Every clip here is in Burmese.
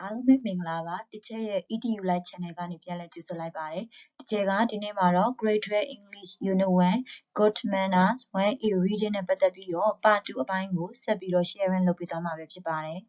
အားလုံးပဲမင်္ဂလာပါ teacher ရဲ့ EDU Live channel ကနေပြန်လည်ကြိုဆိုလိုက်ပါတယ် teacher ကဒီနေ့မှာတော့ grade 12 English unit 1 good manners 1A reading နဲ့ပတ်သက်ပြီးတော့ part 2 အပိုင်းကိုဆက်ပြီးတော့ sharing လုပ်ပေးသွားမှာပဲဖြစ်ပါတယ်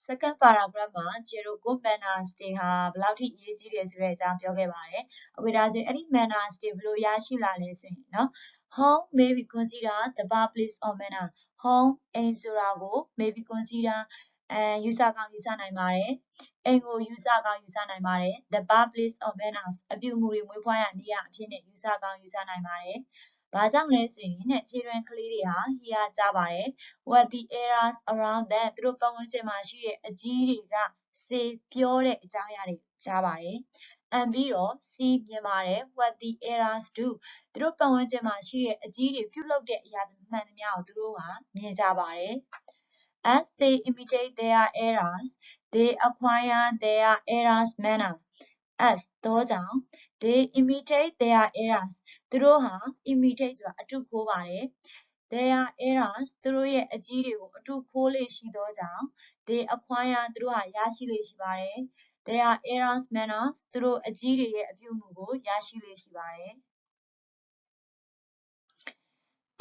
second paragraph မှာကျတို့ good manners တွေဟာဘယ်လောက်ထိအရေးကြီးတယ်ဆိုတဲ့အကြောင်းပြောခဲ့ပါတယ်အခုဒါဆိုရင်အဲ့ဒီ manners တွေဘယ်လိုရရှိလာလဲဆိုရင်เนาะ home may be considered the birthplace of manner home အိမ်ဆိုတာကို may be consideredယူဆကောင်းယူဆနိုင်ပါတယ်အိမ်ကိုယူဆကောင်းယူဆနိုင်ပါတယ် the birthplace of manners အပြုအမူတွေမွေးဖွားရာနေရာအဖြစ်နဲ့ယူဆကောင်းယူဆနိုင်ပါတယ်ဘာကြောင့်လဲဆိုရင်တဲ့ခြေရွံကလေးတွေဟာ here ကြားပါတယ် what the eras around that သူတို့ပတ်ဝန်းကျင်မှာရှိတဲ့အကြီးတွေက say ပြောတဲ့အကြောင်းအရာတွေကြားပါတယ် and ပြီးတော့ see မြင်ပါတယ် what the eras do သူတို့ပတ်ဝန်းကျင်မှာရှိတဲ့အကြီးတွေပြုလုပ်တဲ့အရာမှန်သမျှကိုသူတို့ဟာမြင်ကြပါတယ် as they imitate their eras they acquire their eras manner as တော့ကြောင့် they imitate their eras သူတို့ဟာ imitate ဆိုတာအတုခိုးပါတယ် their eras သူတို့ရဲ့အကြီးတွေကိုအတုခိုးလေ့ရှိသောကြောင့် they acquire သူတို့ဟာရရှိလေ့ရှိပါတယ် their eras manners သူတို့အကြီးတွေရဲ့အပြုအမူကိုရရှိလေ့ရှိပါတယ်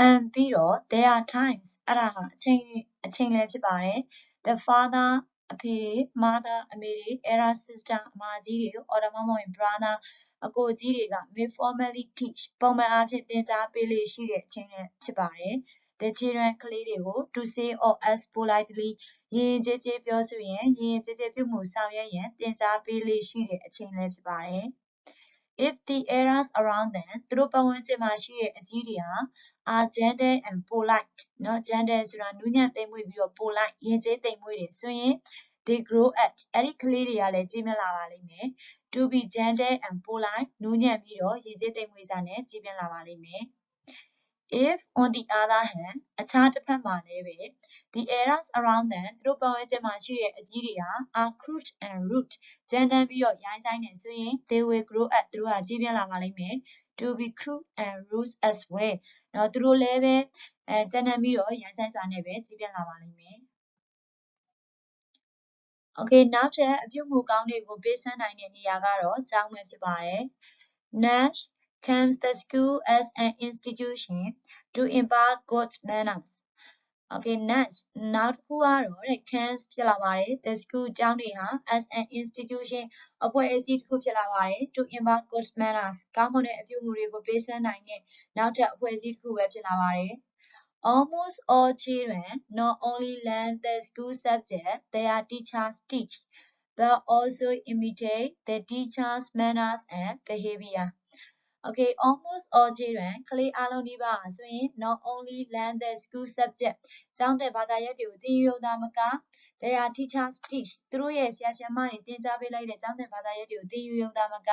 and ပြီးတော့ there are times အဲ့ဒါဟာအချိန်လည်းဖြစ်ပါတယ် the father အဖေတွေ mother အမေတွေ elder sister အမကြီးတွေ or ဒါမှမဟုတ် brother အကိုကြီးတွေက may formally teach ပုံမှန်အားဖြင့်သင်ကြားပေးလေ့ရှိတဲ့အချိန်လည်းဖြစ်ပါတယ် the children ကလေးတွေကို to say or ask politely ယဉ်ကျေးကျေးပြောဆိုရန်ယဉ်ကျေးကျေးပြုမှုဆောင်ရွက်ရန်သင်ကြားပေးလေ့ရှိတဲ့အချိန်လည်းဖြစ်ပါတယ် if the eras around them သူတို့ပတ်ဝန်းကျင်မှာရှိတဲ့အကြီးတွေဟာ are gentle and polite เนาะ gentle ဆိုတာနူးညံ့သိမ်မွေ့ပြီးတော့ polite ယဉ်ကျေးသိမ်မွေ့တယ်ဆိုရင် they grow at အဲ့ဒီကလေးတွေကလည်းကြီးမြင့်လာပါလိမ့်မယ် to be gentle and polite နူးညံ့ပြီးတော့ယဉ်ကျေးသိမ်မွေ့စွာနဲ့ကြီးမြင့်လာပါလိမ့်မယ် if on the other hand အခြားတစ်ဖက်မှာလည်းပဲ the eras around them သူတို့ပတ်ဝန်းကျင်မှာရှိတဲ့အကြီးတွေဟာ are crude and rude ကြမ်းတမ်းပြီးတော့ရိုင်းစိုင်းနေဆိုရင် they will grow up သူတို့ဟာကြီးပြင်းလာပါလိမ့်မယ် to be crude and rude as well เนาะသူတို့လည်းပဲကြမ်းတမ်းပြီးတော့ရိုင်းစိုင်းစွာနဲ့ပဲကြီးပြင်းလာပါလိမ့်မယ် Okay နောက်ထပ်အပြုအမူကောင်းတွေကိုပေးဆန်းနိုင်တဲ့နေရာကတော့ကျောင်းပဲဖြစ်ပါတယ် Nash comes the school as an institution to impart good manners Okay next နောက်တစ်ခုကတော့တဲ့ comes ဖြစ်လာပါတယ် the school ကျောင်းတွေဟာ as an institution အဖွဲ့အစည်းတစ်ခုဖြစ်လာပါတယ် to impart good manners ကောင်းမွန်တဲ့အပြုအမူတွေကိုပေးစွမ်းနိုင်တဲ့နောက်ထပ်အဖွဲ့အစည်းတစ်ခုပဲဖြစ်လာပါတယ် Almost all children not only learn the school subject their teachers teach but also imitate the teachers manners and behavior Okay, almost all children ကလေးအားလုံးဒီပါဆိုရင် not only learn the school subject ကျောင်းတဲ့ဘာသာရပ်တွေကိုသင်ယူရုံသာမက their teachers teach သူတို့ရဲ့ဆရာဆရာမတွေသင်ကြားပေးလိုက်တဲ့ကျောင်းတဲ့ဘာသာရပ်တွေကိုသင်ယူရုံသာမက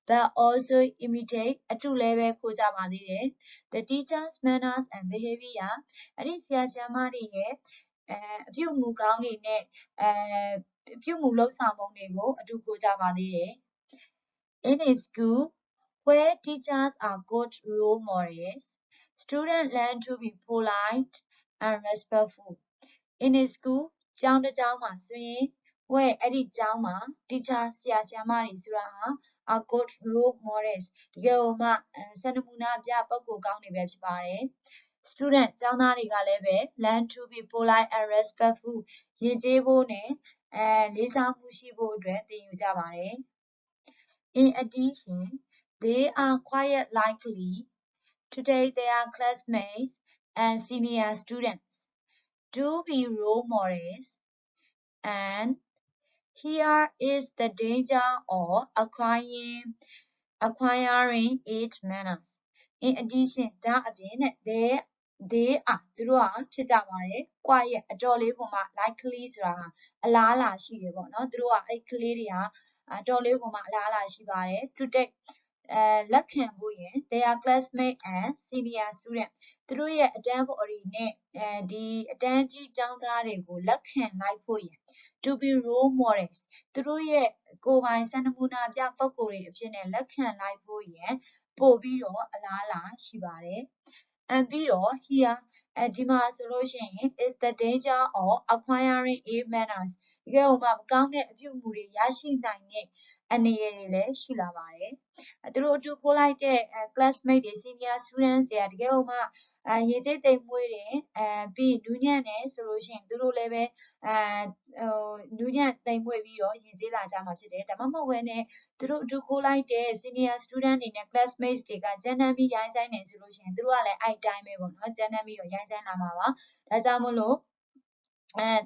but also imitate အတုလည်းပဲခိုးကြပါသေးတယ် the teachers manners and behavior အဲ့ဒီဆရာဆရာမတွေရဲ့အပြုအမူကောင်းတွေနဲ့အပြုအမူလုပ်ဆောင်ပုံတွေကိုအတုခိုးကြပါသေးတယ် in a school where teachers are good role models, students learn to be polite and respectful. In a school, ကျောင်းတစ်ကျောင်းမှာဆိုရင် where အဲ့ဒီကျောင်းမှာ teacher ဆရာဆရာမတွေဆိုတာဟာ are good role models တကယ်လို့မှစံနမူနာပြပုဂ္ဂိုလ်ကောင်းတွေပဲဖြစ်ပါတယ် student ကျောင်းသားတွေကလည်းပဲ learn to be polite and respectful ယဉ်ကျေးဖို့နဲ့လေးစားမှုရှိဖို့အတွက်သင်ယူကြပါတယ် In addition, they are quite likely to take their classmates and senior students to be role models, and here is the danger of acquiring its manners. In addition, ဒါအပြင်နဲ့ they are သူတို့ဟာဖြစ်ကြပါတယ် quiet အတော်လေးကိုမှ likely ဆိုတာအလားအလာရှိတယ်ပေါ့နော်သူတို့ကအဲ့ကလေးတွေဟာအတော်လေးကိုမှအလားအလာရှိပါတယ် to take လက်ခံဖို့ရန် their classmate and senior student သူတို့ရဲ့အတန်းဖော်တွေနဲ့ဒီအတန်းကြီးကျောင်းသားတွေကိုလက်ခံလိုက်ဖို့ရန် to be role models သူတို့ရဲ့ကိုယ်ပိုင်စံနမူနာပြပုဂ္ဂိုလ်တွေအဖြစ်နဲ့လက်ခံလိုက်ဖို့ရန်ပို့ပြီးတော့အလားအလာရှိပါတယ် and ပြီးတော့ here ဒီမှာဆိုလို့ရှိရင် is the danger of acquiring ill manners တကယ်လို့မကောင်းတဲ့အပြုအမူတွေရရှိနိုင်တဲ့အန္တရာယ်တွေလည်းရှိလာပါတယ်သူတို့အတူခိုးလိုက်တဲ့ classmate တွေ senior students တွေကတကယ်လို့မရေကျိတ်သိမ်မွေးတယ်ပြီးနူးညံ့တယ်ဆိုလို့ရှိရင်သူတို့လည်းပဲနူးညံ့သိမ်မွေ့ပြီးတော့ရေကျိလာကြမှာဖြစ်တယ်ဒါမှမဟုတ်ဘဲနဲ့သူတို့အတူခိုးလိုက်တဲ့ senior student တွေနဲ့ classmates တွေကကြမ်းတမ်းပြီးရိုင်းဆိုင်နေဆိုလို့ရှိရင်သူတို့ကလည်းအဲ့တိုင်းပဲပေါ့နော်ကြမ်းတမ်းပြီးတော့ရိုင်းဆိုင်လာမှာပါဒါကြောင့်မို့လို့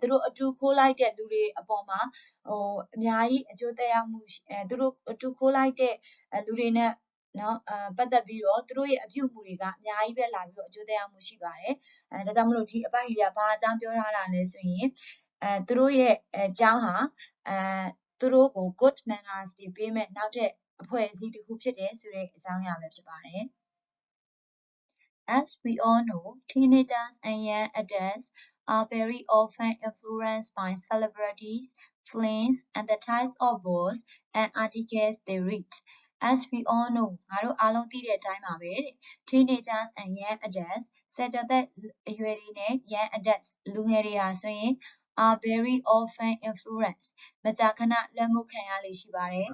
သူတို့အတူခိုးလိုက်တဲ့လူတွေအပေါ်မှာအများကြီးအကျိုးသက်ရောက်မှုသူတို့အတူခိုးလိုက်တဲ့လူတွေနဲ့နော်ပတ်သက်ပြီးတော့သူတို့ရဲ့အပြုအမူတွေကအများကြီးပဲလာပြီးတော့အကျိုးသက်ရောက်မှုရှိပါတယ်ဒါကြောင့်မလို့ဒီအပိုက်ကြီးကဘာအကြောင်းပြောထားတာလဲဆိုရင်သူတို့ရဲ့အကြောင်းဟာသူတို့ကို good manners တွေပေးမဲ့နောက်ထပ်အဖွဲ့အစည်းတစ်ခုဖြစ်တယ်ဆိုတဲ့အကြောင်းအရာပဲဖြစ်ပါတယ် As we all know, teenagers and young adults are very often influenced by celebrities, films, and the types of books and articles they read. As we all know, ငါတို့အားလုံးသိတဲ့အတိုင်းပါပဲ teenagers and young adults ဆယ်ကျော်သက်အရွယ်တွေနဲ့ young adults လူငယ်တွေဟာဆိုရင် are very often influenced မကြာခဏလွှမ်းမိုးခံရလေ့ရှိပါတယ်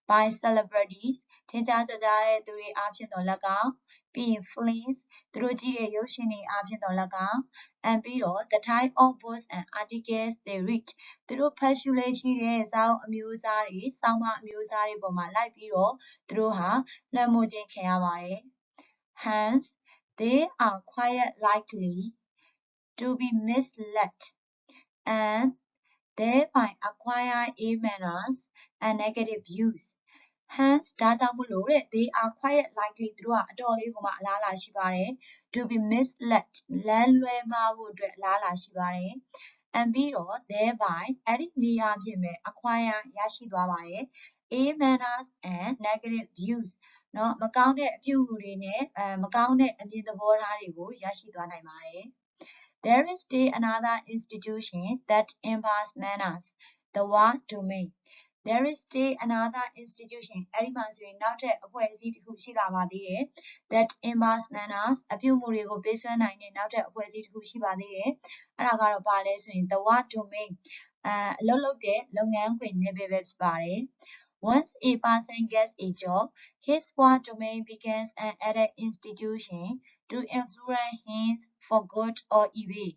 by celebrities ထင်ရှားကျော်ကြားတဲ့သူတွေအားဖြင့်တော့၎င်းပြီးရင် films သူတို့ကြည့်တဲ့ရုပ်ရှင်တွေအားဖြင့်တော့၎င်း and ပြီးတော့ the type of books and articles they read သူတို့ဖတ်ရှုလေ့ရှိတဲ့စာအုပ်အမျိုးအစားတွေစောင်းမအမျိုးအစားတွေပေါ်မှာလိုက်ပြီးတော့သူတို့ဟာလွှမ်းမိုးခြင်းခံရပါတယ် hence they are quite likely to be misled and thereby acquire ill manners and negative views hence ဒါကြောင့်မို့လို့တဲ့ they are quite likely သူတို့ကအတော်လေးကိုမှအလားအလာရှိပါတယ် to be misled လမ်းလွဲမှားဖို့အတွက်အလားအလာရှိပါတယ် and ပြီးတော့ thereby အဲ့ဒီနေရာဖြင့်ပဲ acquire ရရှိသွားပါတယ် ill manners and negative views နော်မကောင်းတဲ့အပြုအမူတွေနဲ့မကောင်းတဲ့အမြင်သဘောထားတွေကိုရရှိသွားနိုင်ပါတယ် There is still another institution that imparts manners, the war domain. There is still another institution အဲ့ဒီမှာဆိုရင်နောက်ထပ်အဖွဲ့အစည်းတစ်ခုရှိလာပါသေးတယ် that imparts manners အပြုအမူတွေကိုပေးစွမ်းနိုင်တဲ့နောက်ထပ်အဖွဲ့အစည်းတစ်ခုရှိပါသေးတယ်အဲ့ဒါကတော့ဘာလဲဆိုရင် the war domain အလုပ်လုပ်တဲ့လုပ်ငန်းခွင်နယ်ပယ်ပဲဖြစ်ပါတယ် Once a person gets a job, his war domain becomes an added institution to influence him for good or evil.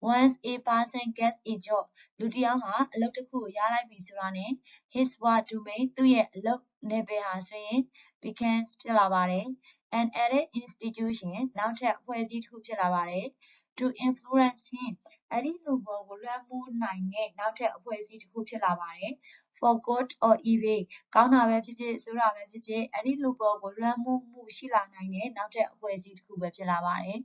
Once a person gets a job, လူတစ်ယောက်ဟာအလုပ်တစ်ခုကိုရလိုက်ပြီဆိုတာနဲ့ his war domain သူ့ရဲ့အလုပ်နယ်ပယ်ဟာဆိုရင် becomes ဖြစ်လာပါတယ် an added institution နောက်ထပ်အဖွဲ့အစည်းတစ်ခုဖြစ်လာပါတယ် to influence him အဲ့ဒီလူပေါ်ကိုလွှမ်းမိုးနိုင်တဲ့နောက်ထပ်အဖွဲ့အစည်းတစ်ခုဖြစ်လာပါတယ် for good or evil ကောင်းတာပဲဖြစ်ဖြစ်ဆိုးတာပဲဖြစ်ဖြစ်အဲ့ဒီလူပေါ်ကိုလွှမ်းမိုးမှုရှိလာနိုင်တဲ့နောက်ထပ်အဖွဲ့အစည်းတစ်ခုပဲဖြစ်လာပါတယ်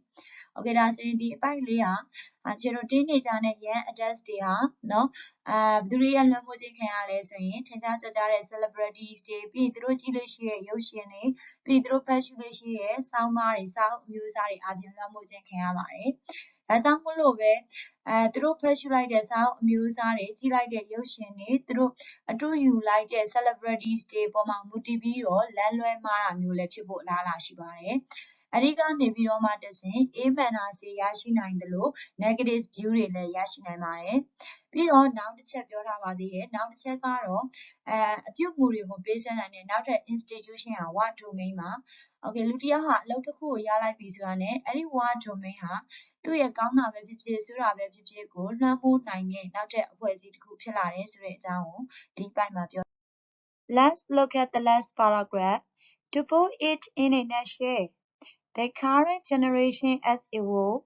Okay ဒါဆိုရင်ဒီအပိုက်လေးဟာခြေတို့ teenager နဲ့ young adults တွေဟာနော်ဘယ်သူတွေရဲ့လွှမ်းမိုးခြင်းခံရလဲဆိုရင်ထင်ရှားကျော်ကြားတဲ့ celebrities တွေပြီးသူတို့ကြည့်လို့ရှိတဲ့ရုပ်ရှင်တွေပြီးသူတို့ဖတ်ရှုလို့ရှိတဲ့ဆောင်းပါးတွေစာအုပ်အမျိုးအစားတွေအပြင်လွှမ်းမိုးခြင်းခံရပါတယ်ဒါကြောင့်မို့လို့ပဲသူတို့ဖတ်ရှုလိုက်တဲ့စာအုပ်အမျိုးအစားတွေကြည့်လိုက်တဲ့ရုပ်ရှင်တွေသူတို့အတူယူလိုက်တဲ့ celebrities တွေပေါ်မှာမူတည်ပြီးတော့လမ်းလွဲမှားတာမျိုးလည်းဖြစ်ဖို့အလားအလာရှိပါတယ်အဲ့ဒီကနေပြီးတော့မှတဆင် A manners တွေရရှိနိုင်တယ်လို့ negative view တွေလည်းရရှိနိုင်ပါတယ်ပြီးတော့နောက်တစ်ချက်ပြောထားပါသေးတယ်နောက်တစ်ချက်ကတော့အပြုအမူတွေကိုပေးစွမ်းနိုင်တဲ့နောက်ထပ် institution ဟာ what domain မှာ okay လူတစ်ယောက်ဟာအလုပ်တစ်ခုကိုရလိုက်ပြီဆိုတာနဲ့အဲ့ဒီ what domain ဟာသူ့ရဲ့ကောင်းတာပဲဖြစ်ဖြစ်ဆိုးတာပဲဖြစ်ဖြစ်ကိုလွှမ်းမိုးနိုင်တဲ့နောက်ထပ်အဖွဲ့အစည်းတစ်ခုဖြစ်လာတယ်ဆိုတဲ့အကြောင်းကိုဒီပိုက်မှာပြော Let's look at the last paragraph to put it in a nutshell The current generation as a whole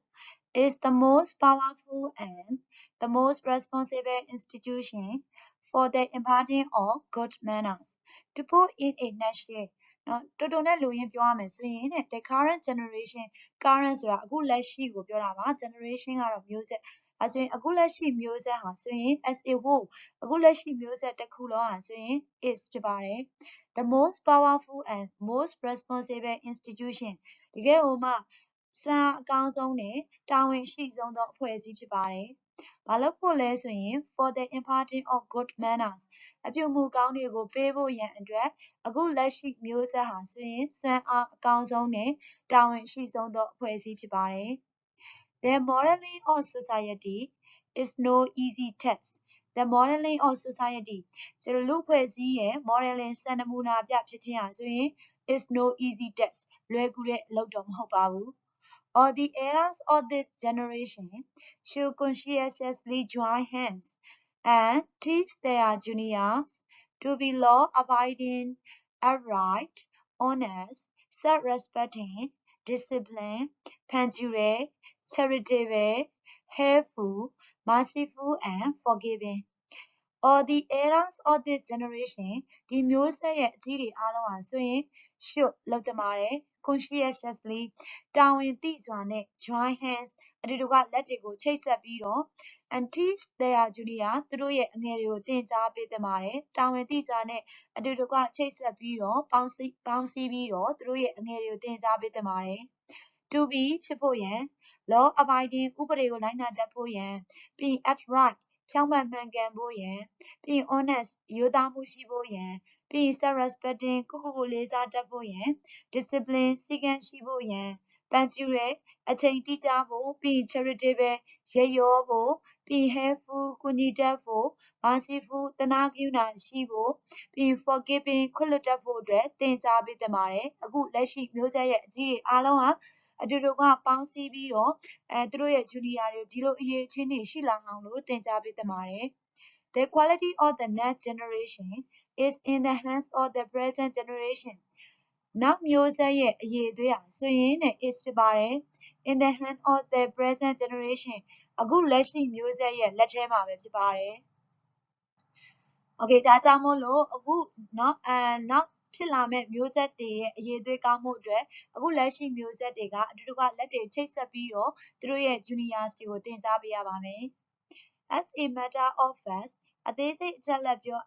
is the most powerful and the most responsible institution for the imparting of good manners. To put in a nutshell, နော်တော်တော်နဲ့လူရင်းပြောရမယ်ဆိုရင်တဲ့ the current generation current ဆိုတာအခုလက်ရှိကိုပြောတာပါ generation ကတော့မျိုးဆက်အဲဆိုရင်အခုလက်ရှိမျိုးဆက်ဟာဆိုရင် as a whole အခုလက်ရှိမျိုးဆက်တစ်ခုလုံးဟာဆိုရင် is ဖြစ်ပါတယ် the most powerful and most responsible institution တကယ်ဟိုမှစွမ်းအကောင်းဆုံးနဲ့တာဝန်ရှိဆုံးသောအဖွဲ့အစည်းဖြစ်ပါတယ်ဘာလို့ဖို့လဲဆိုရင် for the imparting of good manners အပြုအမူကောင်းတွေကိုပေးဖို့ရန်အတွက်အခုလက်ရှိမျိုးဆက်ဟာဆိုရင်စွမ်းအားအကောင်းဆုံးနဲ့တာဝန်ရှိဆုံးသောအဖွဲ့အစည်းဖြစ်ပါတယ် The modeling of society is no easy task. The modeling of society ဆိုတော့လူဖွဲ့စည်းရဲ့ modeling စံနမူနာပြဖြစ်ခြင်းဟာဆိုရင် is no easy task လွယ်ကူတဲ့အလုပ်တော့မဟုတ်ပါဘူး All the eras of this generation should conscientiously join hands and teach their juniors to be law-abiding, upright, honest, self-respecting, disciplined, punctual, charitable, helpful, merciful, and forgiving. All the eras of this generation ဒီမျိုးဆက်ရဲ့အကြီးတွေအားလုံးဟာဆိုရင် should လုပ်သမားတယ် conscientiously တာဝန်သိစွာနဲ့ join hands အတူတကွလက်တွေကိုချိတ်ဆက်ပြီးတော့ and teach their junior သူတို့ရဲ့အငယ်တွေကိုသင်ကြားပေးသင့်ပါတယ်တာဝန်သိစွာနဲ့အတူတကွချိတ်ဆက်ပြီးတော့ပေါင်းစည်းပြီးတော့သူတို့ရဲ့အငယ်တွေကိုသင်ကြားပေးသင့်ပါတယ် to be ဖြစ်ဖို့ရန် law abiding ဥပဒေကိုလိုက်နာတတ်ဖို့ရန်ပြီး upright ဖြောင့်မတ်မှန်ကန်ဖို့ရန်ပြီး honest ရိုးသားမှုရှိဖို့ရန်ပြီး self-respecting ကိုလေးစားတတ်ဖို့ရန် discipline စည်းကမ်းရှိဖို့ရန် punctual အချိန်တိကျဖို့ပြီး charitable ရက်ရောဖို့ပြီး helpful ကူညီတတ်ဖို့ merciful သနားကရုဏာရှိဖို့ပြီး forgiving ခွင့်လွှတ်တတ်ဖို့အတွက်သင်ကြားပေးသင့်ပါတယ်အခုလက်ရှိမျိုးဆက်ရဲ့အကြီးတွေအားလုံးဟာအတူတကွပေါင်းစည်းပြီးတော့သူတို့ရဲ့ junior တွေဒီလိုအရေးချင်းတွေရှိလာအောင်လို့သင်ကြားပေးသင့်ပါတယ် The quality of the next generation is in the hands of the present generation နောက်မျိုးဆက်ရဲ့အရေးအသွေးဟာဆိုရင် is ဖြစ်ပါတယ် in the hand of the present generation အခုလက်ရှိမျိုးဆက်ရဲ့လက်ထဲမှာပဲဖြစ်ပါတယ် Okay ဒါကြောင့်မို့လို့အခုနောက်ဖြစ်လာမဲ့မျိုးဆက်တွေရဲ့အရေးအသွေးကောင်းမှုအတွက်အခုလက်ရှိမျိုးဆက်တွေကအတူတကွလက်တွေချိတ်ဆက်ပြီးတော့သူတို့ရဲ့ juniors တွေကိုသင်ကြားပေးရပါမယ် As a matter of fact အသေးစိတ်အချက်လက်ပြော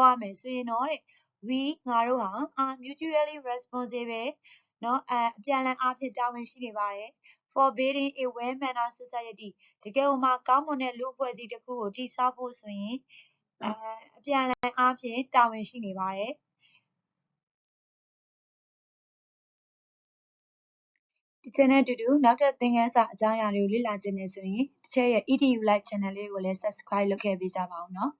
ရမယ်ဆိုရင်တော့ we ငါတို့ဟာ are mutually responsible เนาะအပြန်အလှန်အားဖြင့်တာဝန်ရှိနေပါတယ် for building a well-mannered society တကယ်လို့မှကောင်းမွန်တဲ့လူအဖွဲ့အစည်းတစ်ခုကိုတည်ဆောက်ဖို့ဆိုရင်အပြန်အလှန်အားဖြင့်တာဝန်ရှိနေပါတယ် ဒီ channel အတူတူနောက်ထပ်သင်ခန်းစာအကြောင်းအရာတွေကိုလေ့လာခြင်းနဲ့ဆိုရင်တစ်ချက်ရဲ့ EDU Live channel လေးကိုလည်း subscribe လုပ်ခဲ့ပေးကြပါဦးเนาะ